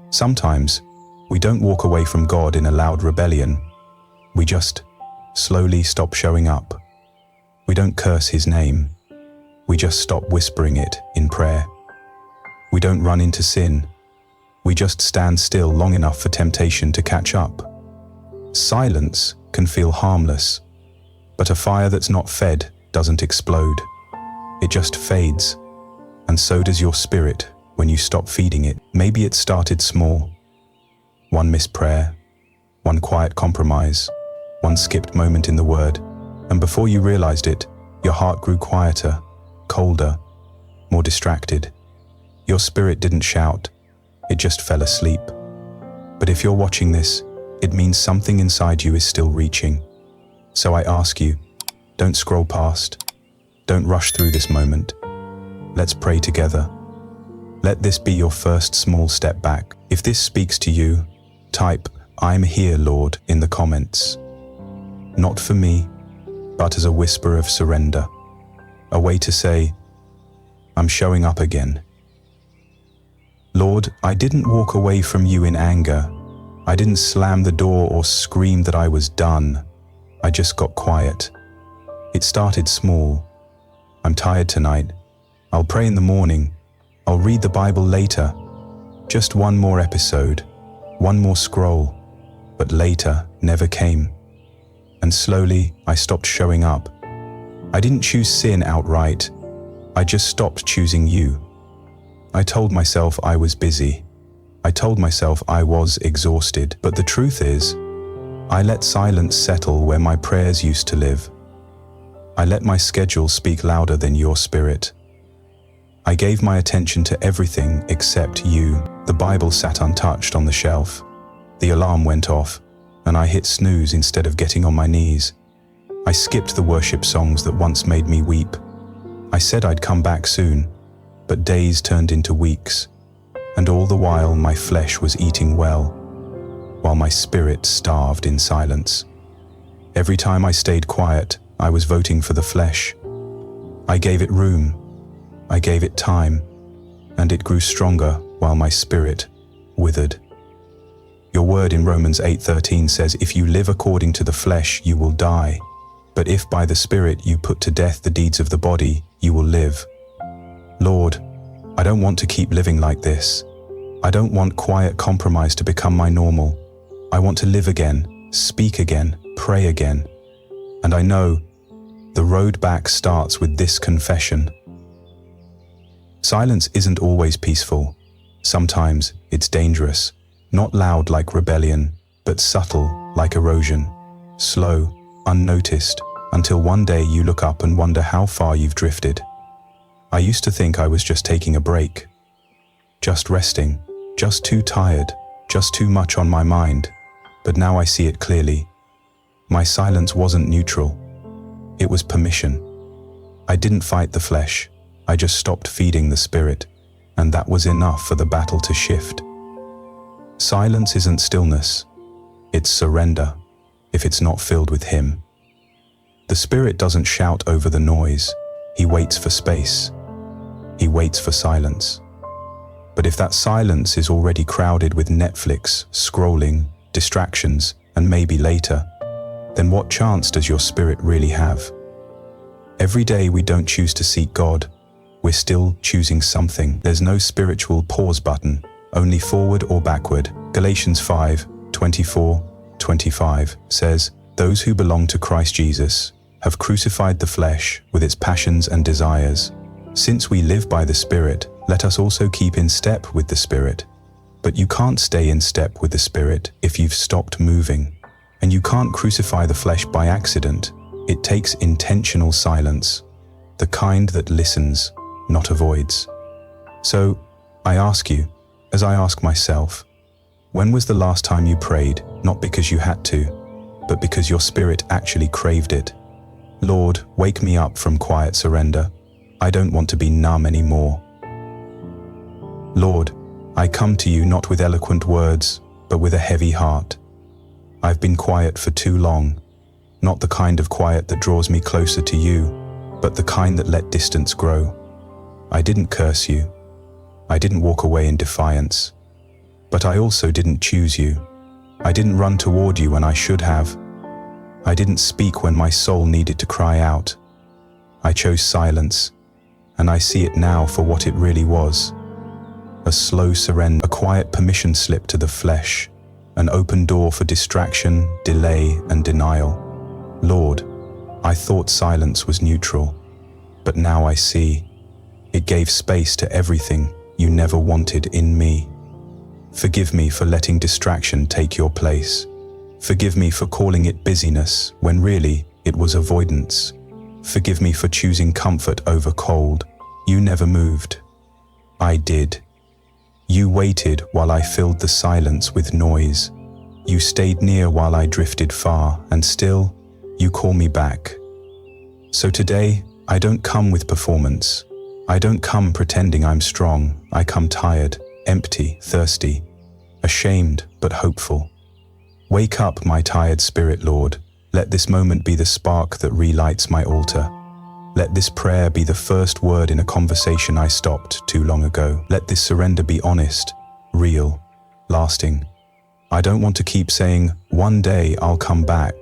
Sometimes, we don't walk away from God in a loud rebellion. We just slowly stop showing up. We don't curse His name. We just stop whispering it in prayer. We don't run into sin. We just stand still long enough for temptation to catch up. Silence can feel harmless, but a fire that's not fed doesn't explode. It just fades, and so does your spirit when you stop feeding it. Maybe it started small. One missed prayer, one quiet compromise, one skipped moment in the Word, and before you realized it, your heart grew quieter, colder, more distracted. Your spirit didn't shout, it just fell asleep. But if you're watching this, it means something inside you is still reaching. So I ask you, don't scroll past. Don't rush through this moment. Let's pray together. Let this be your first small step back. If this speaks to you, type, "I'm here, Lord," in the comments. Not for me, but as a whisper of surrender. A way to say, I'm showing up again. Lord, I didn't walk away from you in anger. I didn't slam the door or scream that I was done. I just got quiet. It started small. I'm tired tonight. I'll pray in the morning. I'll read the Bible later. Just one more episode, one more scroll. But later never came. And slowly I stopped showing up. I didn't choose sin outright. I just stopped choosing you. I told myself I was busy. I told myself I was exhausted. But the truth is, I let silence settle where my prayers used to live. I let my schedule speak louder than your spirit. I gave my attention to everything except you. The Bible sat untouched on the shelf. The alarm went off, and I hit snooze instead of getting on my knees. I skipped the worship songs that once made me weep. I said I'd come back soon, but days turned into weeks, and all the while my flesh was eating well, while my spirit starved in silence. Every time I stayed quiet, I was voting for the flesh. I gave it room, I gave it time, and it grew stronger while my spirit withered. Your word in Romans 8:13 says, if you live according to the flesh, you will die. But if by the Spirit you put to death the deeds of the body, you will live. Lord, I don't want to keep living like this. I don't want quiet compromise to become my normal. I want to live again, speak again, pray again. And I know the road back starts with this confession. Silence isn't always peaceful. Sometimes it's dangerous. Not loud like rebellion, but subtle like erosion. Slow, unnoticed, until one day you look up and wonder how far you've drifted. I used to think I was just taking a break. Just resting, just too tired, just too much on my mind. But now I see it clearly. My silence wasn't neutral. It was permission. I didn't fight the flesh. I just stopped feeding the spirit, and that was enough for the battle to shift. Silence isn't stillness. It's surrender, if it's not filled with Him. The Spirit doesn't shout over the noise. He waits for space. He waits for silence. But if that silence is already crowded with Netflix, scrolling, distractions, and maybe later, then what chance does your spirit really have? Every day we don't choose to seek God, we're still choosing something. There's no spiritual pause button, only forward or backward. Galatians 5:24-25 says, "Those who belong to Christ Jesus have crucified the flesh with its passions and desires. Since we live by the Spirit, let us also keep in step with the Spirit. But you can't stay in step with the Spirit if you've stopped moving. And you can't crucify the flesh by accident. It takes intentional silence, the kind that listens, not avoids." So, I ask you, as I ask myself, when was the last time you prayed, not because you had to, but because your spirit actually craved it? Lord, wake me up from quiet surrender. I don't want to be numb anymore. Lord, I come to you not with eloquent words, but with a heavy heart. I've been quiet for too long, not the kind of quiet that draws me closer to you, but the kind that let distance grow. I didn't curse you. I didn't walk away in defiance. But I also didn't choose you. I didn't run toward you when I should have. I didn't speak when my soul needed to cry out. I chose silence, and I see it now for what it really was. A slow surrender, a quiet permission slip to the flesh, an open door for distraction, delay, and denial. Lord, I thought silence was neutral, but now I see. It gave space to everything you never wanted in me. Forgive me for letting distraction take your place. Forgive me for calling it busyness when really it was avoidance. Forgive me for choosing comfort over cold. You never moved. I did. You waited while I filled the silence with noise. You stayed near while I drifted far, and still, you call me back. So today, I don't come with performance. I don't come pretending I'm strong. I come tired, empty, thirsty, ashamed but hopeful. Wake up, my tired spirit, Lord. Let this moment be the spark that relights my altar. Let this prayer be the first word in a conversation I stopped too long ago. Let this surrender be honest, real, lasting. I don't want to keep saying, one day I'll come back.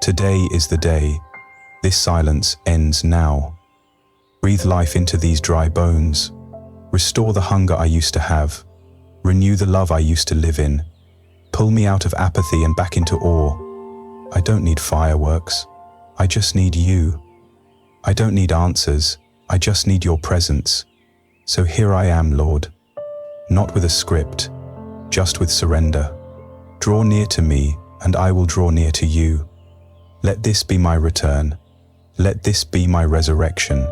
Today is the day. This silence ends now. Breathe life into these dry bones. Restore the hunger I used to have. Renew the love I used to live in. Pull me out of apathy and back into awe. I don't need fireworks. I just need you. I don't need answers. I just need your presence. So here I am, Lord. Not with a script, just with surrender. Draw near to me, and I will draw near to you. Let this be my return. Let this be my resurrection.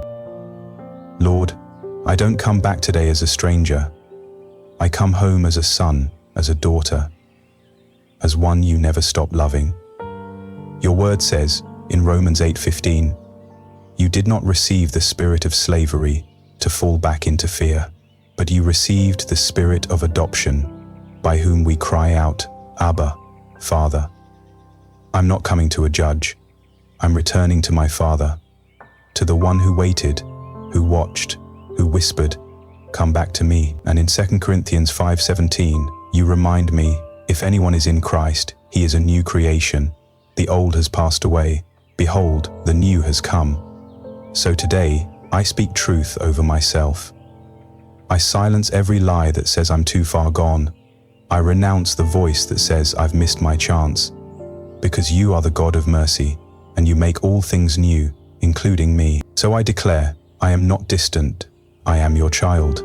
Lord, I don't come back today as a stranger. I come home as a son, as a daughter, as one you never stopped loving. Your word says, in Romans 8:15, you did not receive the spirit of slavery to fall back into fear, but you received the spirit of adoption, by whom we cry out, Abba, Father. I'm not coming to a judge. I'm returning to my Father, to the one who waited, who watched, who whispered, come back to me. And in 2 Corinthians 5:17, you remind me, if anyone is in Christ, he is a new creation. The old has passed away. Behold, the new has come. So today, I speak truth over myself. I silence every lie that says I'm too far gone. I renounce the voice that says I've missed my chance. Because you are the God of mercy, and you make all things new, including me. So I declare, I am not distant. I am your child.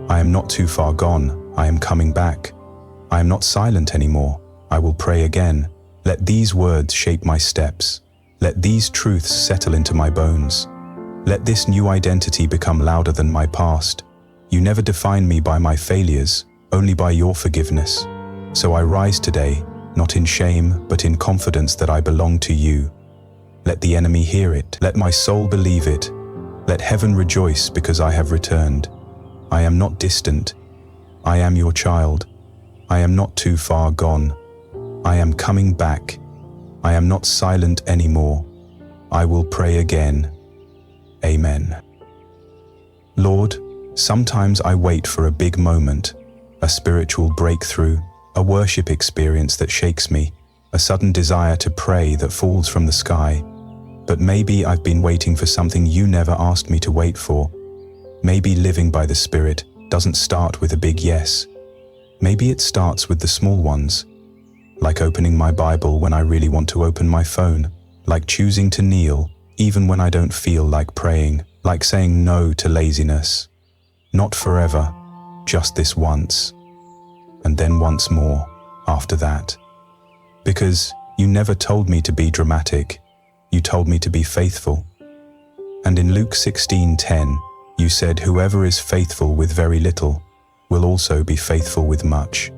I am not too far gone. I am coming back. I am not silent anymore. I will pray again. Let these words shape my steps. Let these truths settle into my bones. Let this new identity become louder than my past. You never define me by my failures, only by your forgiveness. So I rise today, not in shame, but in confidence that I belong to you. Let the enemy hear it. Let my soul believe it. Let heaven rejoice because I have returned. I am not distant. I am your child. I am not too far gone. I am coming back. I am not silent anymore. I will pray again. Amen. Lord, sometimes I wait for a big moment, a spiritual breakthrough, a worship experience that shakes me, a sudden desire to pray that falls from the sky. But maybe I've been waiting for something you never asked me to wait for. Maybe living by the Spirit doesn't start with a big yes. Maybe it starts with the small ones, like opening my Bible when I really want to open my phone, like choosing to kneel even when I don't feel like praying, like saying no to laziness. Not forever, just this once, and then once more after that. Because you never told me to be dramatic, you told me to be faithful. And in Luke 16:10, you said, whoever is faithful with very little will also be faithful with much.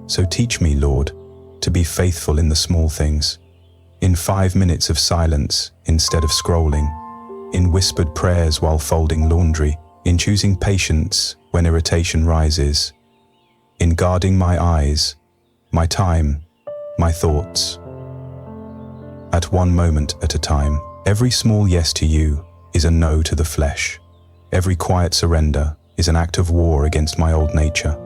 So teach me, Lord, to be faithful in the small things, in 5 minutes of silence instead of scrolling, in whispered prayers while folding laundry, in choosing patience when irritation rises, in guarding my eyes, my time, my thoughts. At one moment at a time, every small yes to you is a no to the flesh. Every quiet surrender is an act of war against my old nature.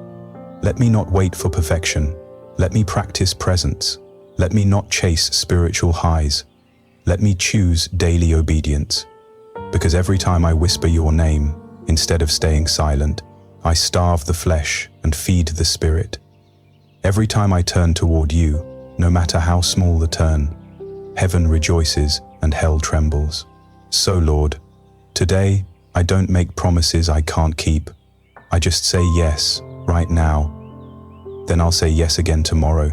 Let me not wait for perfection. Let me practice presence. Let me not chase spiritual highs. Let me choose daily obedience. Because every time I whisper your name, instead of staying silent, I starve the flesh and feed the spirit. Every time I turn toward you, no matter how small the turn, heaven rejoices and hell trembles. So, Lord, today I don't make promises I can't keep. I just say yes right now. Then I'll say yes again tomorrow,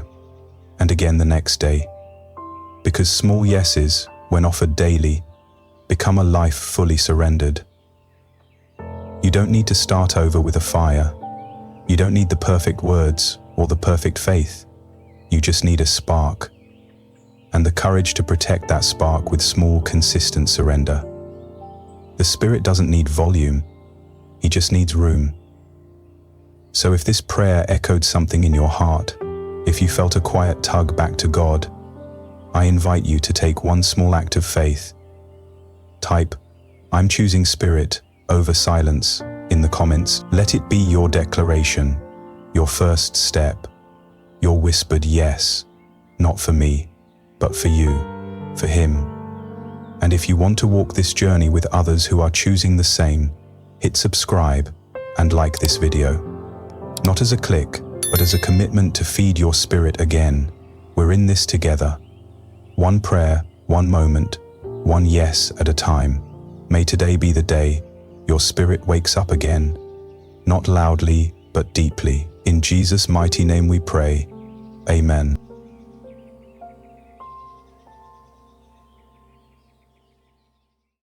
and again the next day. Because small yeses, when offered daily, become a life fully surrendered. You don't need to start over with a fire. You don't need the perfect words or the perfect faith. You just need a spark, and the courage to protect that spark with small, consistent surrender. The Spirit doesn't need volume, He just needs room. So if this prayer echoed something in your heart, if you felt a quiet tug back to God, I invite you to take one small act of faith. Type, "I'm choosing Spirit over silence," in the comments. Let it be your declaration, your first step, your whispered yes, not for me, but for you, for Him. And if you want to walk this journey with others who are choosing the same, hit subscribe and like this video. Not as a click, but as a commitment to feed your spirit again. We're in this together. One prayer, one moment, one yes at a time. May today be the day your spirit wakes up again. Not loudly, but deeply. In Jesus' mighty name we pray. Amen.